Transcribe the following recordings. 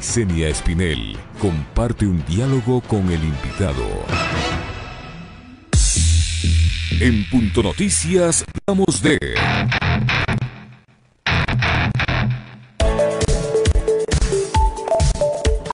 Licenia Espinel comparte un diálogo con el invitado. En Punto Noticias hablamos de...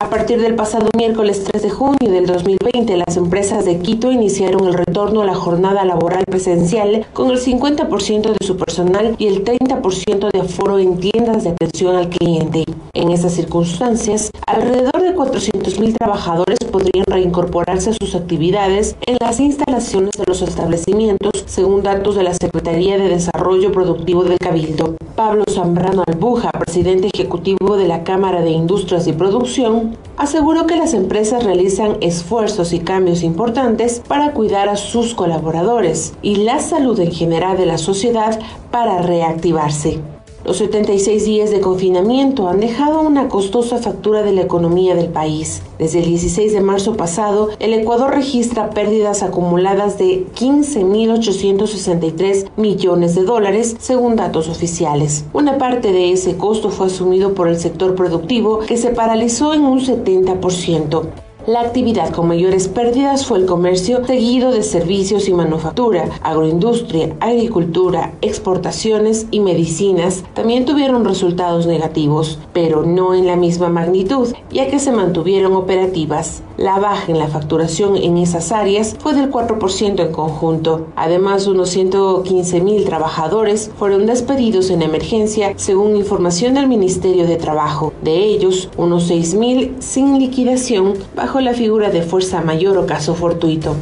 A partir del pasado miércoles 3 de junio del 2020, las empresas de Quito iniciaron el retorno a la jornada laboral presencial con el 50% de su personal y el 30% de aforo en tiendas de atención al cliente. En estas circunstancias, alrededor de 400.000 trabajadores podrían reincorporarse a sus actividades en las instalaciones de los establecimientos, según datos de la Secretaría de Desarrollo Productivo del Cabildo. Pablo Zambrano Albuja, presidente ejecutivo de la Cámara de Industrias y Producción, aseguró que las empresas realizan esfuerzos y cambios importantes para cuidar a sus colaboradores y la salud en general de la sociedad para reactivarse. Los 76 días de confinamiento han dejado una costosa factura de la economía del país. Desde el 16 de marzo pasado, el Ecuador registra pérdidas acumuladas de 15.863 millones de dólares, según datos oficiales. Una parte de ese costo fue asumido por el sector productivo, que se paralizó en un 70%. La actividad con mayores pérdidas fue el comercio, seguido de servicios y manufactura, agroindustria, agricultura, exportaciones y medicinas. También tuvieron resultados negativos, pero no en la misma magnitud, ya que se mantuvieron operativas. La baja en la facturación en esas áreas fue del 4% en conjunto. Además, unos 115.000 trabajadores fueron despedidos en emergencia, según información del Ministerio de Trabajo. De ellos, unos 6.000 sin liquidación, bajo la figura de fuerza mayor o caso fortuito.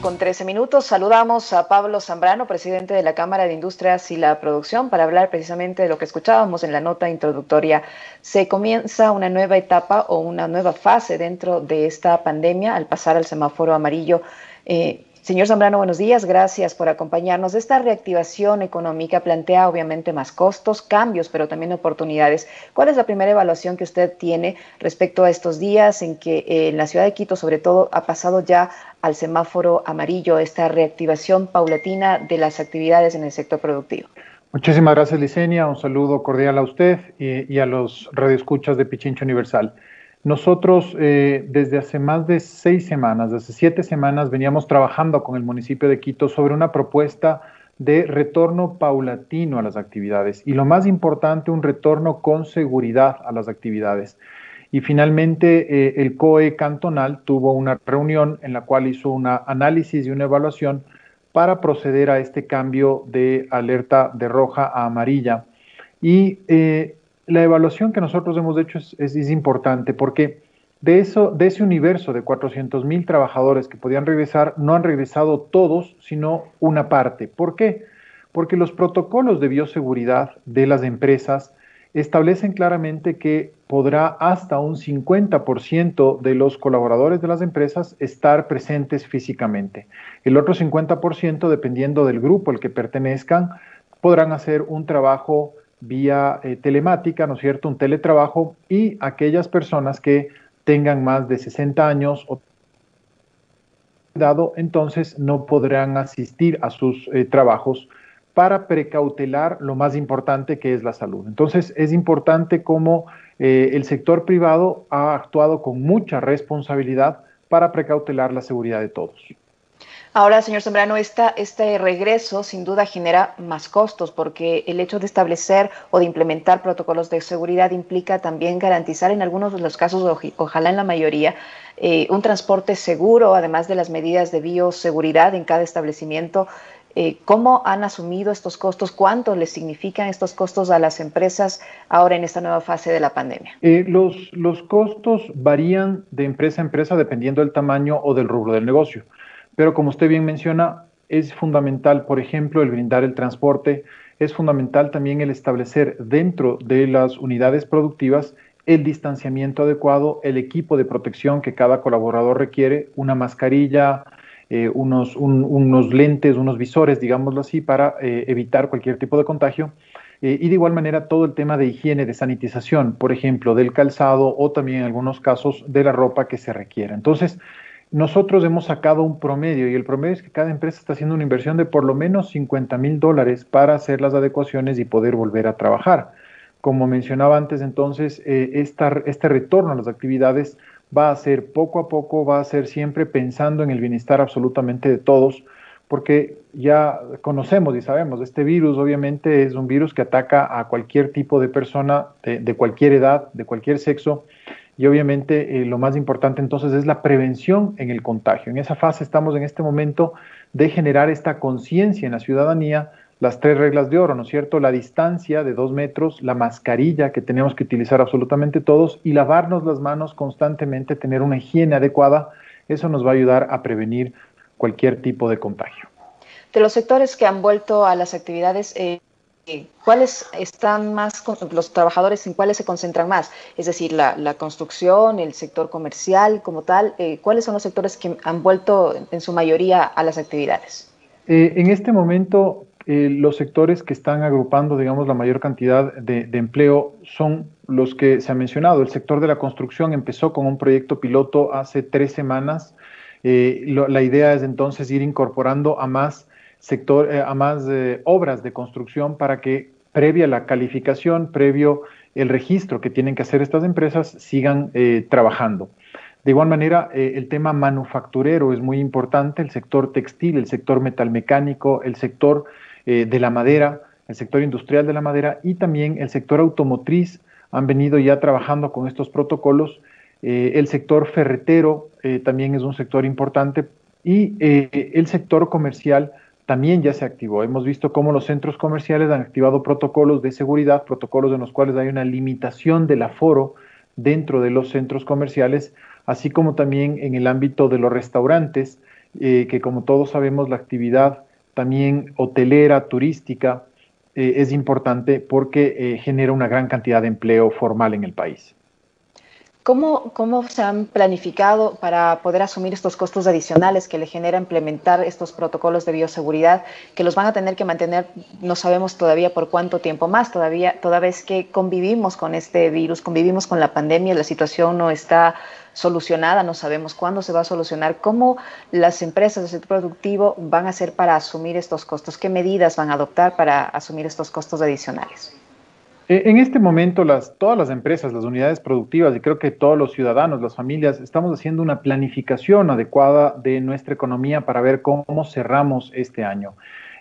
Con 13 minutos, saludamos a Pablo Zambrano, presidente de la Cámara de Industrias y la Producción, para hablar precisamente de lo que escuchábamos en la nota introductoria. Se comienza una nueva etapa o una nueva fase dentro de esta pandemia al pasar al semáforo amarillo. Señor Zambrano, buenos días, gracias por acompañarnos. Esta reactivación económica plantea obviamente más costos, cambios, pero también oportunidades. ¿Cuál es la primera evaluación que usted tiene respecto a estos días en que en la ciudad de Quito, sobre todo, ha pasado ya al semáforo amarillo, esta reactivación paulatina de las actividades en el sector productivo? Muchísimas gracias, Licenia. Un saludo cordial a usted y a los radioescuchas de Pichincha Universal. Nosotros desde hace más de 6 semanas, desde 7 semanas, veníamos trabajando con el municipio de Quito sobre una propuesta de retorno paulatino a las actividades y lo más importante, un retorno con seguridad a las actividades. Y finalmente el COE cantonal tuvo una reunión en la cual hizo un análisis y una evaluación para proceder a este cambio de alerta de roja a amarilla. Y la evaluación que nosotros hemos hecho es importante porque de ese universo de 400.000 trabajadores que podían regresar, no han regresado todos, sino una parte. ¿Por qué? Porque los protocolos de bioseguridad de las empresas establecen claramente que podrá hasta un 50% de los colaboradores de las empresas estar presentes físicamente. El otro 50%, dependiendo del grupo al que pertenezcan, podrán hacer un trabajo vía telemática, ¿no es cierto?, un teletrabajo, y aquellas personas que tengan más de 60 años o entonces no podrán asistir a sus trabajos para precautelar lo más importante que es la salud. Entonces es importante cómo el sector privado ha actuado con mucha responsabilidad para precautelar la seguridad de todos. Ahora, señor Zambrano, este regreso sin duda genera más costos porque el hecho de establecer o de implementar protocolos de seguridad implica también garantizar en algunos de los casos, ojalá en la mayoría, un transporte seguro, además de las medidas de bioseguridad en cada establecimiento. ¿Cómo han asumido estos costos? ¿Cuánto les significan estos costos a las empresas ahora en esta nueva fase de la pandemia? Los costos varían de empresa a empresa dependiendo del tamaño o del rubro del negocio. Pero como usted bien menciona, es fundamental, por ejemplo, el brindar el transporte, es fundamental también el establecer dentro de las unidades productivas el distanciamiento adecuado, el equipo de protección que cada colaborador requiere, una mascarilla, unos lentes, unos visores, digámoslo así, para evitar cualquier tipo de contagio. Y de igual manera todo el tema de higiene, de sanitización, por ejemplo, del calzado o también en algunos casos de la ropa que se requiera. Entonces, nosotros hemos sacado un promedio y el promedio es que cada empresa está haciendo una inversión de por lo menos $50,000 para hacer las adecuaciones y poder volver a trabajar. Como mencionaba antes, entonces, este retorno a las actividades va a ser poco a poco, va a ser siempre pensando en el bienestar absolutamente de todos, porque ya conocemos y sabemos, este virus obviamente es un virus que ataca a cualquier tipo de persona, de cualquier edad, de cualquier sexo, y obviamente lo más importante entonces es la prevención en el contagio. En esa fase estamos en este momento de generar esta conciencia en la ciudadanía, las 3 reglas de oro, ¿no es cierto? La distancia de 2 metros, la mascarilla que tenemos que utilizar absolutamente todos y lavarnos las manos constantemente, tener una higiene adecuada, eso nos va a ayudar a prevenir cualquier tipo de contagio. De los sectores que han vuelto a las actividades, ¿cuáles están más, los trabajadores en cuáles se concentran más? Es decir, la construcción, el sector comercial como tal, ¿cuáles son los sectores que han vuelto en su mayoría a las actividades? En este momento, los sectores que están agrupando, digamos, la mayor cantidad de empleo son los que se ha mencionado. El sector de la construcción empezó con un proyecto piloto hace 3 semanas. La idea es entonces ir incorporando a más obras de construcción para que previa la calificación, previo el registro que tienen que hacer estas empresas, sigan trabajando. De igual manera, el tema manufacturero es muy importante, el sector textil, el sector metalmecánico, el sector de la madera, el sector industrial de la madera y también el sector automotriz han venido ya trabajando con estos protocolos. El sector ferretero también es un sector importante y el sector comercial también ya se activó. Hemos visto cómo los centros comerciales han activado protocolos de seguridad, protocolos en los cuales hay una limitación del aforo dentro de los centros comerciales, así como también en el ámbito de los restaurantes, que como todos sabemos la actividad también hotelera, turística, es importante porque genera una gran cantidad de empleo formal en el país. ¿Cómo se han planificado para poder asumir estos costos adicionales que le genera implementar estos protocolos de bioseguridad que los van a tener que mantener, no sabemos todavía por cuánto tiempo más, toda vez que convivimos con este virus, convivimos con la pandemia, la situación no está solucionada, no sabemos cuándo se va a solucionar? ¿Cómo las empresas del sector productivo van a hacer para asumir estos costos? ¿Qué medidas van a adoptar para asumir estos costos adicionales? En este momento, todas las empresas, las unidades productivas y creo que todos los ciudadanos, las familias, estamos haciendo una planificación adecuada de nuestra economía para ver cómo cerramos este año.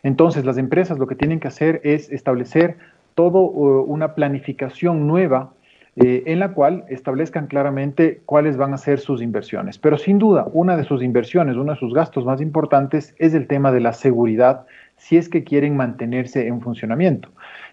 Entonces, las empresas lo que tienen que hacer es establecer toda una planificación nueva en la cual establezcan claramente cuáles van a ser sus inversiones. Pero sin duda, una de sus inversiones, uno de sus gastos más importantes es el tema de la seguridad, si es que quieren mantenerse en funcionamiento,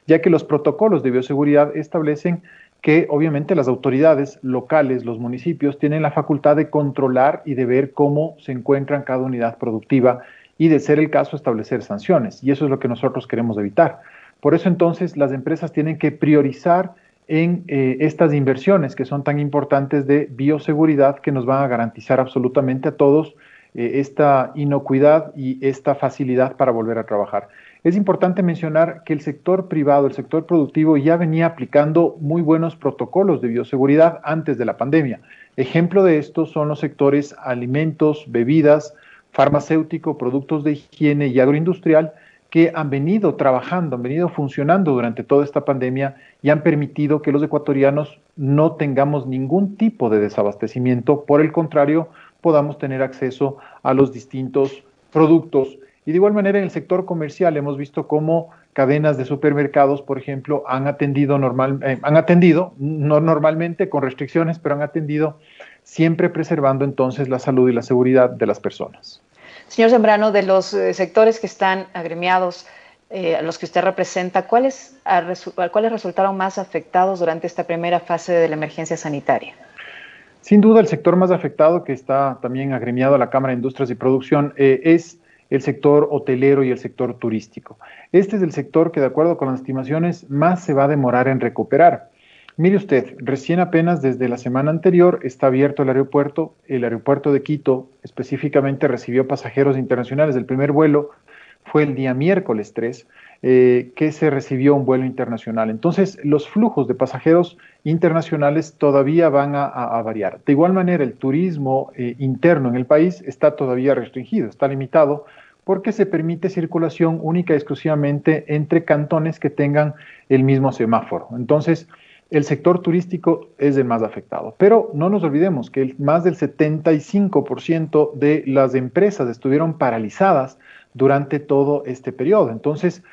ya que los protocolos de bioseguridad establecen que obviamente las autoridades locales, los municipios, tienen la facultad de controlar y de ver cómo se encuentra cada unidad productiva y, de ser el caso, establecer sanciones. Y eso es lo que nosotros queremos evitar. Por eso entonces las empresas tienen que priorizar en estas inversiones que son tan importantes de bioseguridad que nos van a garantizar absolutamente a todos esta inocuidad y esta facilidad para volver a trabajar. Es importante mencionar que el sector privado, el sector productivo ya venía aplicando muy buenos protocolos de bioseguridad antes de la pandemia. Ejemplo de esto son los sectores alimentos, bebidas, farmacéutico, productos de higiene y agroindustrial, que han venido trabajando, han venido funcionando durante toda esta pandemia y han permitido que los ecuatorianos no tengamos ningún tipo de desabastecimiento. Por el contrario, podamos tener acceso a los distintos productos. Y de igual manera en el sector comercial hemos visto cómo cadenas de supermercados, por ejemplo, han atendido, no normalmente con restricciones, pero han atendido siempre preservando entonces la salud y la seguridad de las personas. Señor Zambrano, de los sectores que están agremiados, a los que usted representa, ¿cuáles resultaron más afectados durante esta primera fase de la emergencia sanitaria? Sin duda, el sector más afectado, que está también agremiado a la Cámara de Industrias y Producción, es el sector hotelero y el sector turístico. Este es el sector que, de acuerdo con las estimaciones, más se va a demorar en recuperar. Mire usted, recién apenas desde la semana anterior está abierto el aeropuerto de Quito específicamente recibió pasajeros internacionales. El primer vuelo fue el día miércoles 3, que se recibió un vuelo internacional. Entonces, los flujos de pasajeros internacionales todavía van a variar. De igual manera, el turismo interno en el país está todavía restringido, está limitado, porque se permite circulación única y exclusivamente entre cantones que tengan el mismo semáforo. Entonces, el sector turístico es el más afectado. Pero no nos olvidemos que más del 75% de las empresas estuvieron paralizadas durante todo este periodo. Entonces,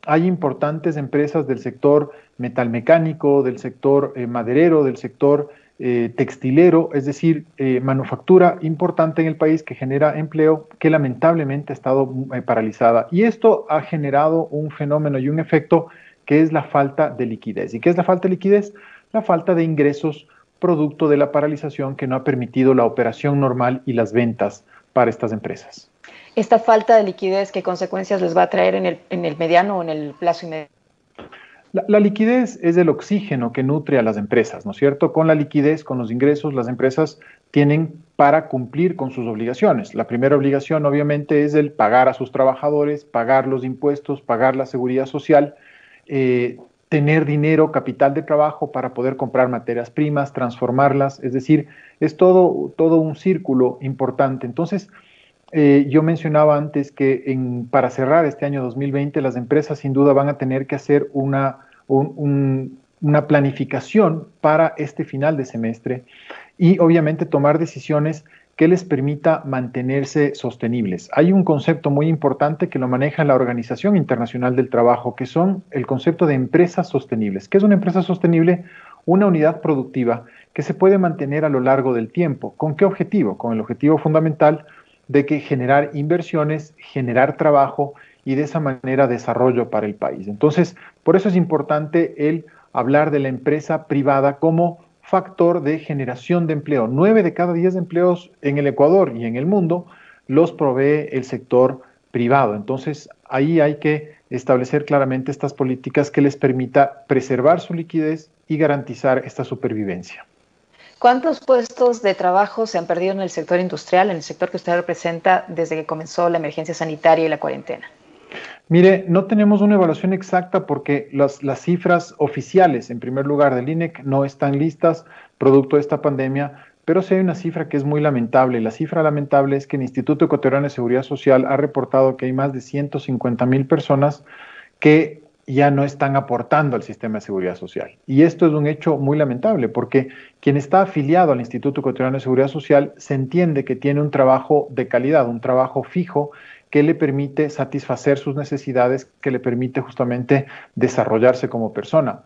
hay importantes empresas del sector metalmecánico, del sector maderero, del sector textilero, es decir, manufactura importante en el país que genera empleo, que lamentablemente ha estado paralizada. Y esto ha generado un fenómeno y un efecto que es la falta de liquidez. ¿Y qué es la falta de liquidez? La falta de ingresos producto de la paralización que no ha permitido la operación normal y las ventas para estas empresas. ¿Esta falta de liquidez qué consecuencias les va a traer en el mediano o en el plazo inmediato? La liquidez es el oxígeno que nutre a las empresas, ¿no es cierto? Con la liquidez, con los ingresos, las empresas tienen para cumplir con sus obligaciones. La primera obligación, obviamente, es el pagar a sus trabajadores, pagar los impuestos, pagar la seguridad social, tener dinero, capital de trabajo para poder comprar materias primas, transformarlas, es decir, es todo un círculo importante. Entonces, yo mencionaba antes que para cerrar este año 2020, las empresas sin duda van a tener que hacer una planificación para este final de semestre y obviamente tomar decisiones que les permita mantenerse sostenibles. Hay un concepto muy importante que lo maneja la Organización Internacional del Trabajo, que son el concepto de empresas sostenibles. ¿Qué es una empresa sostenible? Una unidad productiva que se puede mantener a lo largo del tiempo. ¿Con qué objetivo? Con el objetivo fundamental de que generar inversiones, generar trabajo y de esa manera desarrollo para el país. Entonces, por eso es importante el hablar de la empresa privada como factor de generación de empleo. 9 de cada 10 empleos en el Ecuador y en el mundo los provee el sector privado. Entonces, ahí hay que establecer claramente estas políticas que les permita preservar su liquidez y garantizar esta supervivencia. ¿Cuántos puestos de trabajo se han perdido en el sector industrial, en el sector que usted representa, desde que comenzó la emergencia sanitaria y la cuarentena? Mire, no tenemos una evaluación exacta porque las cifras oficiales, en primer lugar, del INEC no están listas producto de esta pandemia, pero sí hay una cifra que es muy lamentable. La cifra lamentable es que el Instituto Ecuatoriano de Seguridad Social ha reportado que hay más de 150,000 personas que ya no están aportando al sistema de seguridad social. Y esto es un hecho muy lamentable porque quien está afiliado al Instituto Ecuatoriano de Seguridad Social se entiende que tiene un trabajo de calidad, un trabajo fijo que le permite satisfacer sus necesidades, que le permite justamente desarrollarse como persona.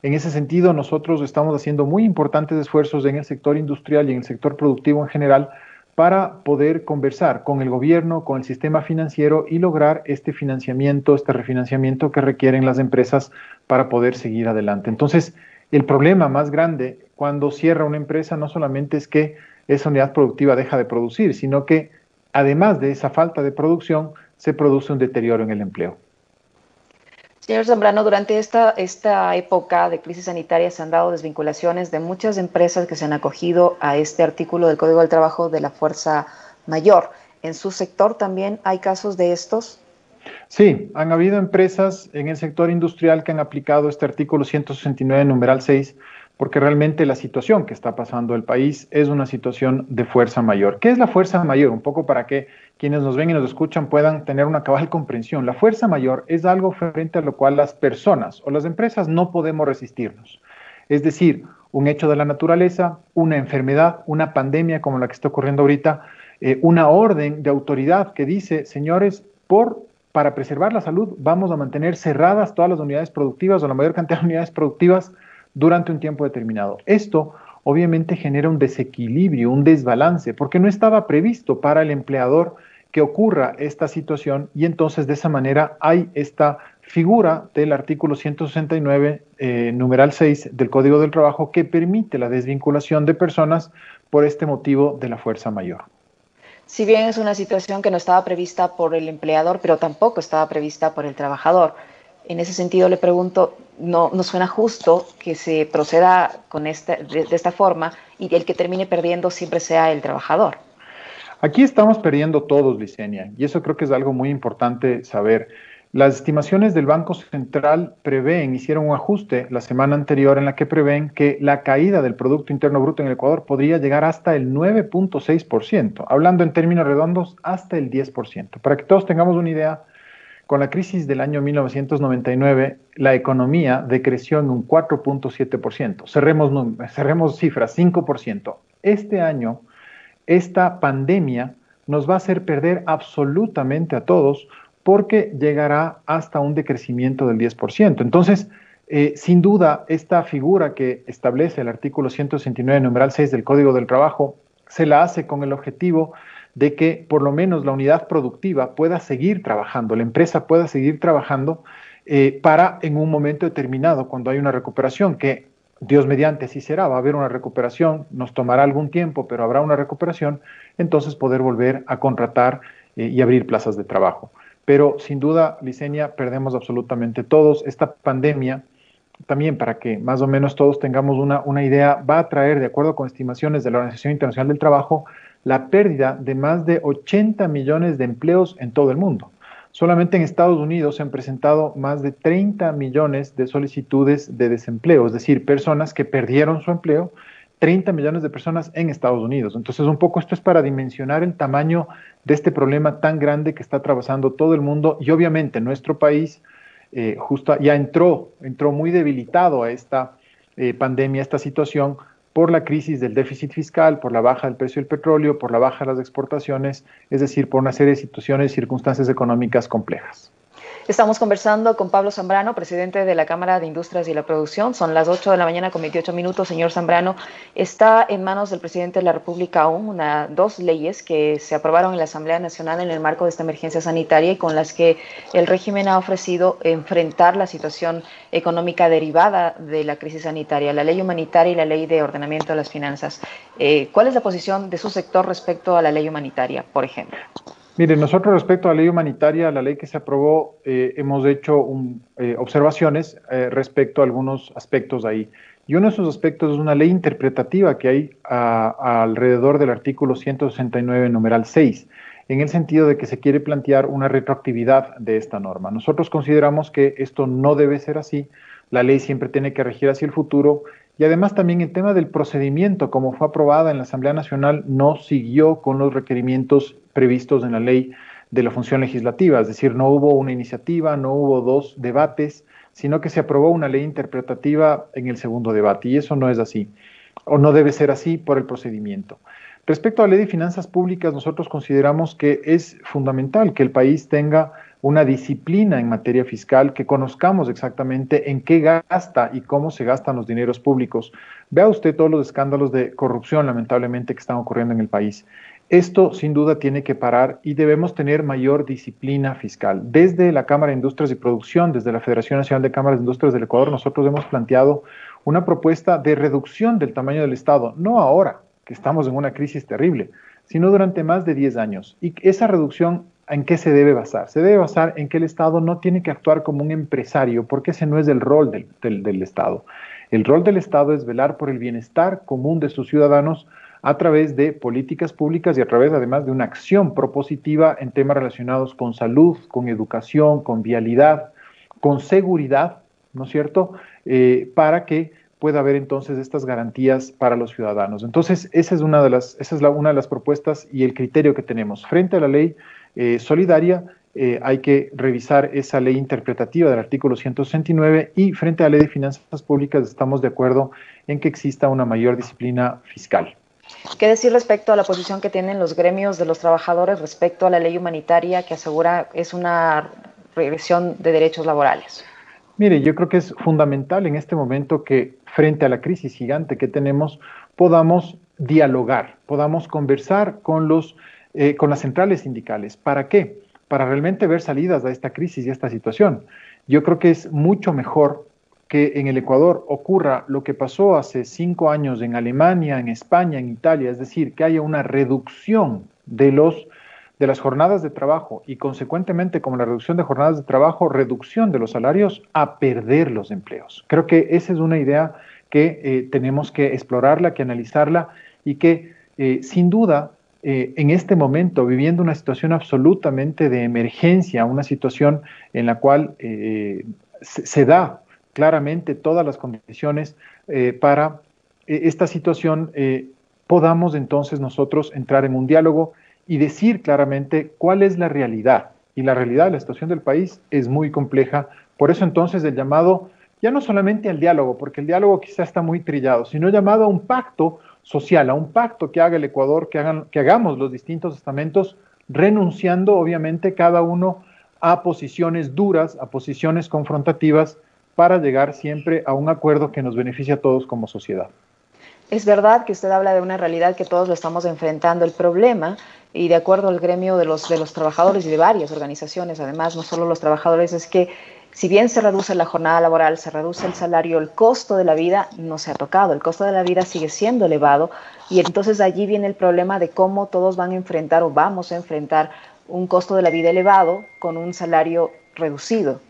En ese sentido, nosotros estamos haciendo muy importantes esfuerzos en el sector industrial y en el sector productivo en general para poder conversar con el gobierno, con el sistema financiero y lograr este financiamiento, este refinanciamiento que requieren las empresas para poder seguir adelante. Entonces, el problema más grande cuando cierra una empresa no solamente es que esa unidad productiva deja de producir, sino que además de esa falta de producción, se produce un deterioro en el empleo. Señor Zambrano, durante esta época de crisis sanitaria se han dado desvinculaciones de muchas empresas que se han acogido a este artículo del Código del Trabajo de la fuerza mayor. ¿En su sector también hay casos de estos? Sí, han habido empresas en el sector industrial que han aplicado este artículo 169, numeral 6, porque realmente la situación que está pasando el país es una situación de fuerza mayor. ¿Qué es la fuerza mayor? Un poco para que quienes nos ven y nos escuchan puedan tener una cabal comprensión. La fuerza mayor es algo frente a lo cual las personas o las empresas no podemos resistirnos. Es decir, un hecho de la naturaleza, una enfermedad, una pandemia como la que está ocurriendo ahorita, una orden de autoridad que dice, señores, para preservar la salud vamos a mantener cerradas todas las unidades productivas o la mayor cantidad de unidades productivas durante un tiempo determinado. Esto obviamente genera un desequilibrio, un desbalance, porque no estaba previsto para el empleador que ocurra esta situación y entonces de esa manera hay esta figura del artículo 169, numeral 6 del Código del Trabajo que permite la desvinculación de personas por este motivo de la fuerza mayor. Si bien es una situación que no estaba prevista por el empleador, pero tampoco estaba prevista por el trabajador. En ese sentido le pregunto, ¿no suena justo que se proceda con de esta forma y el que termine perdiendo siempre sea el trabajador? Aquí estamos perdiendo todos, Licenia, y eso creo que es algo muy importante saber. Las estimaciones del Banco Central hicieron un ajuste la semana anterior en la que prevén que la caída del Producto Interno Bruto en el Ecuador podría llegar hasta el 9.6%, hablando en términos redondos, hasta el 10%. Para que todos tengamos una idea, con la crisis del año 1999, la economía decreció en un 4.7%. Cerremos cifras, 5%. Este año, esta pandemia nos va a hacer perder absolutamente a todos porque llegará hasta un decrecimiento del 10%. Entonces, sin duda, esta figura que establece el artículo 169, numeral 6 del Código del Trabajo, se la hace con el objetivo de que por lo menos la unidad productiva pueda seguir trabajando, la empresa pueda seguir trabajando para en un momento determinado, cuando hay una recuperación, que Dios mediante así será, va a haber una recuperación, nos tomará algún tiempo, pero habrá una recuperación, entonces poder volver a contratar y abrir plazas de trabajo. Pero sin duda, Licenia, perdemos absolutamente todos. Esta pandemia, también para que más o menos todos tengamos una idea, va a traer, de acuerdo con estimaciones de la Organización Internacional del Trabajo, la pérdida de más de 80 millones de empleos en todo el mundo. Solamente en Estados Unidos se han presentado más de 30 millones de solicitudes de desempleo, es decir, personas que perdieron su empleo, 30 millones de personas en Estados Unidos. Entonces, un poco esto es para dimensionar el tamaño de este problema tan grande que está atravesando todo el mundo y obviamente nuestro país justo ya entró muy debilitado a esta pandemia, a esta situación, por la crisis del déficit fiscal, por la baja del precio del petróleo, por la baja de las exportaciones, es decir, por una serie de situaciones y circunstancias económicas complejas. Estamos conversando con Pablo Zambrano, presidente de la Cámara de Industrias y la Producción. Son las 8 de la mañana con 28 minutos. Señor Zambrano, está en manos del presidente de la República aún dos leyes que se aprobaron en la Asamblea Nacional en el marco de esta emergencia sanitaria y con las que el régimen ha ofrecido enfrentar la situación económica derivada de la crisis sanitaria, la ley humanitaria y la ley de ordenamiento de las finanzas. ¿Cuál es la posición de su sector respecto a la ley humanitaria, por ejemplo? Mire, nosotros respecto a la ley humanitaria, la ley que se aprobó, hemos hecho observaciones respecto a algunos aspectos ahí. Y uno de esos aspectos es una ley interpretativa que hay alrededor del artículo 169, numeral 6, en el sentido de que se quiere plantear una retroactividad de esta norma. Nosotros consideramos que esto no debe ser así, la ley siempre tiene que regir hacia el futuro. Y además también el tema del procedimiento, como fue aprobada en la Asamblea Nacional, no siguió con los requerimientos previstos en la ley de la función legislativa, es decir, no hubo una iniciativa, no hubo dos debates, sino que se aprobó una ley interpretativa en el segundo debate, y eso no es así, o no debe ser así por el procedimiento. Respecto a la ley de finanzas públicas, nosotros consideramos que es fundamental que el país tenga una disciplina en materia fiscal, que conozcamos exactamente en qué gasta y cómo se gastan los dineros públicos. Vea usted todos los escándalos de corrupción, lamentablemente, que están ocurriendo en el país. Esto, sin duda, tiene que parar y debemos tener mayor disciplina fiscal. Desde la Cámara de Industrias y Producción, desde la Federación Nacional de Cámaras de Industrias del Ecuador, nosotros hemos planteado una propuesta de reducción del tamaño del Estado, no ahora, que estamos en una crisis terrible, sino durante más de 10 años. Y esa reducción, ¿en qué se debe basar? Se debe basar en que el Estado no tiene que actuar como un empresario, porque ese no es el rol del Estado. El rol del Estado es velar por el bienestar común de sus ciudadanos a través de políticas públicas y a través además de una acción propositiva en temas relacionados con salud, con educación, con vialidad, con seguridad, ¿no es cierto?, para que pueda haber entonces estas garantías para los ciudadanos. Entonces, esa es una de las propuestas y el criterio que tenemos. Frente a la ley solidaria, hay que revisar esa ley interpretativa del artículo 169 y frente a la ley de finanzas públicas estamos de acuerdo en que exista una mayor disciplina fiscal. ¿Qué decir respecto a la posición que tienen los gremios de los trabajadores respecto a la ley humanitaria que asegura es una regresión de derechos laborales? Mire, yo creo que es fundamental en este momento que frente a la crisis gigante que tenemos podamos dialogar, podamos conversar con las centrales sindicales. ¿Para qué? Para realmente ver salidas a esta crisis y a esta situación. Yo creo que es mucho mejor que en el Ecuador ocurra lo que pasó hace 5 años en Alemania, en España, en Italia, es decir, que haya una reducción de las jornadas de trabajo y consecuentemente, como la reducción de jornadas de trabajo, reducción de los salarios, a perder los empleos. Creo que esa es una idea que tenemos que explorarla, que analizarla y que sin duda en este momento viviendo una situación absolutamente de emergencia, una situación en la cual se da claramente todas las condiciones para esta situación, podamos entonces nosotros entrar en un diálogo y decir claramente cuál es la realidad. Y la realidad de la situación del país es muy compleja. Por eso entonces el llamado, ya no solamente al diálogo, porque el diálogo quizá está muy trillado, sino llamado a un pacto social, a un pacto que haga el Ecuador, que hagamos los distintos estamentos, renunciando obviamente cada uno a posiciones duras, a posiciones confrontativas, para llegar siempre a un acuerdo que nos beneficie a todos como sociedad. Es verdad que usted habla de una realidad que todos lo estamos enfrentando. El problema, y de acuerdo al gremio de los trabajadores y de varias organizaciones, además, no solo los trabajadores, es que si bien se reduce la jornada laboral, se reduce el salario, el costo de la vida no se ha tocado. El costo de la vida sigue siendo elevado y entonces allí viene el problema de cómo todos van a enfrentar o vamos a enfrentar un costo de la vida elevado con un salario reducido.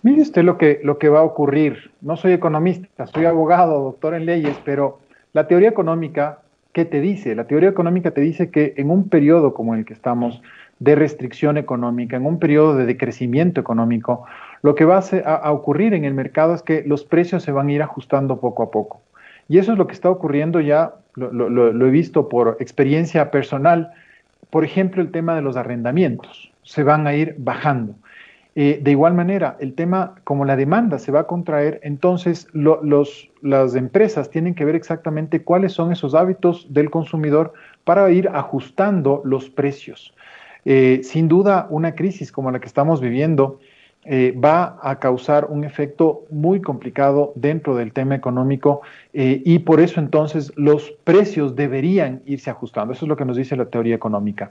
Mire usted lo que va a ocurrir. No soy economista, soy abogado, doctor en leyes, pero la teoría económica, ¿qué te dice? La teoría económica te dice que en un periodo como el que estamos, de restricción económica, en un periodo de decrecimiento económico, lo que va a ocurrir en el mercado es que los precios se van a ir ajustando poco a poco. Y eso es lo que está ocurriendo ya, lo he visto por experiencia personal. Por ejemplo, el tema de los arrendamientos se van a ir bajando. De igual manera, el tema, como la demanda se va a contraer, entonces las empresas tienen que ver exactamente cuáles son esos hábitos del consumidor para ir ajustando los precios. Sin duda, una crisis como la que estamos viviendo va a causar un efecto muy complicado dentro del tema económico y por eso entonces los precios deberían irse ajustando. Eso es lo que nos dice la teoría económica.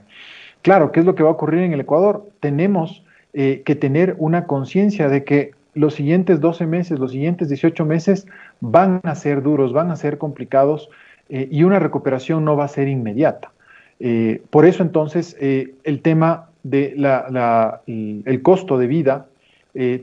Claro, ¿qué es lo que va a ocurrir en el Ecuador? Tenemos que tener una conciencia de que los siguientes 12 meses, los siguientes 18 meses van a ser duros, van a ser complicados y una recuperación no va a ser inmediata. Por eso entonces el tema de el costo de vida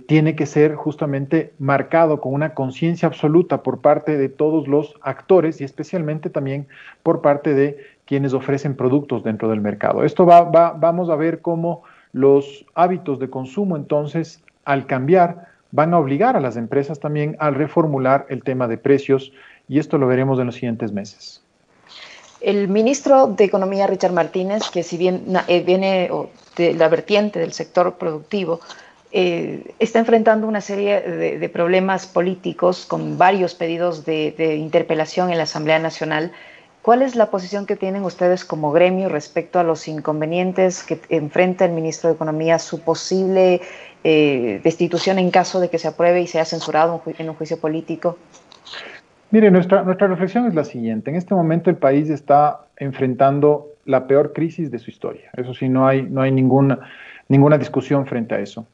tiene que ser justamente marcado con una conciencia absoluta por parte de todos los actores y especialmente también por parte de quienes ofrecen productos dentro del mercado. Esto vamos a ver cómo los hábitos de consumo, entonces, al cambiar, van a obligar a las empresas también a reformular el tema de precios y esto lo veremos en los siguientes meses. El ministro de Economía, Richard Martínez, que si bien viene de la vertiente del sector productivo, está enfrentando una serie de problemas políticos con varios pedidos de interpelación en la Asamblea Nacional. ¿Cuál es la posición que tienen ustedes como gremio respecto a los inconvenientes que enfrenta el ministro de Economía, su posible destitución en caso de que se apruebe y sea censurado en un juicio político? Mire, nuestra reflexión es la siguiente. En este momento el país está enfrentando la peor crisis de su historia. Eso sí, no hay ninguna discusión frente a eso.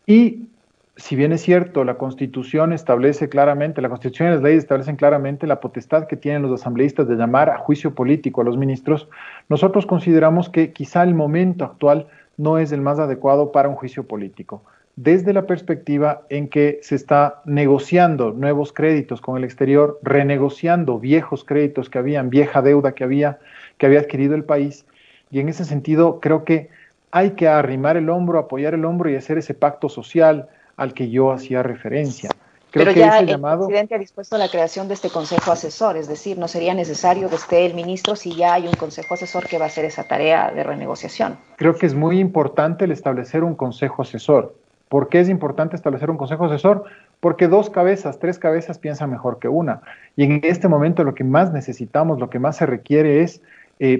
Y si bien es cierto, la Constitución establece claramente, la Constitución y las leyes establecen claramente la potestad que tienen los asambleístas de llamar a juicio político a los ministros, nosotros consideramos que quizá el momento actual no es el más adecuado para un juicio político, desde la perspectiva en que se está negociando nuevos créditos con el exterior, renegociando viejos créditos que habían, vieja deuda que había adquirido el país, y en ese sentido creo que hay que arrimar el hombro, apoyar el hombro y hacer ese pacto social al que yo hacía referencia. Creo Pero que ya el presidente ha dispuesto a la creación de este consejo asesor, es decir, no sería necesario que esté el ministro si ya hay un consejo asesor que va a hacer esa tarea de renegociación. Creo que es muy importante el establecer un consejo asesor. ¿Por qué es importante establecer un consejo asesor? Porque 2 cabezas, 3 cabezas piensan mejor que una. Y en este momento lo que más necesitamos, lo que más se requiere es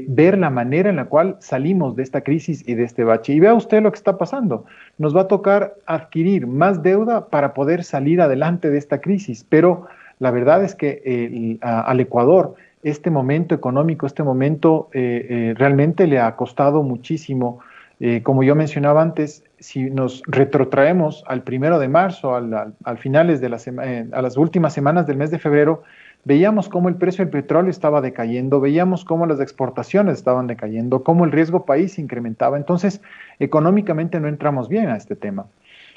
ver la manera en la cual salimos de esta crisis y de este bache. Y vea usted lo que está pasando. Nos va a tocar adquirir más deuda para poder salir adelante de esta crisis, pero la verdad es que al Ecuador este momento económico, este momento realmente le ha costado muchísimo. Como yo mencionaba antes, si nos retrotraemos al 1 de marzo, al finales de a las últimas semanas del mes de febrero, veíamos cómo el precio del petróleo estaba decayendo, veíamos cómo las exportaciones estaban decayendo, cómo el riesgo país se incrementaba. Entonces, económicamente no entramos bien a este tema.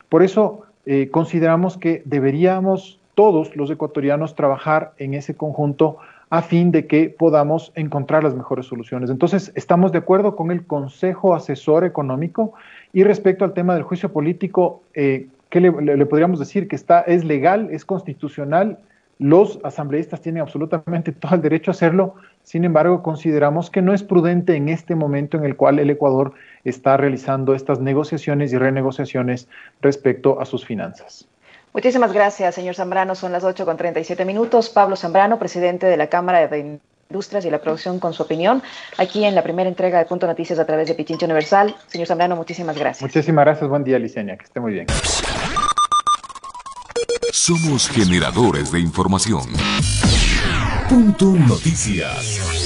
Por eso, consideramos que deberíamos todos los ecuatorianos trabajar en ese conjunto a fin de que podamos encontrar las mejores soluciones. Entonces, estamos de acuerdo con el Consejo Asesor Económico y respecto al tema del juicio político, ¿qué le podríamos decir? Que es legal, es constitucional, los asambleístas tienen absolutamente todo el derecho a hacerlo, sin embargo, consideramos que no es prudente en este momento en el cual el Ecuador está realizando estas negociaciones y renegociaciones respecto a sus finanzas. Muchísimas gracias, señor Zambrano. Son las 8:37. Pablo Zambrano, presidente de la Cámara de Industrias y la Producción, con su opinión, aquí en la primera entrega de Punto Noticias a través de Pichincha Universal. Señor Zambrano, muchísimas gracias. Muchísimas gracias. Buen día, Licenia. Que esté muy bien. Somos generadores de información. Punto Noticias.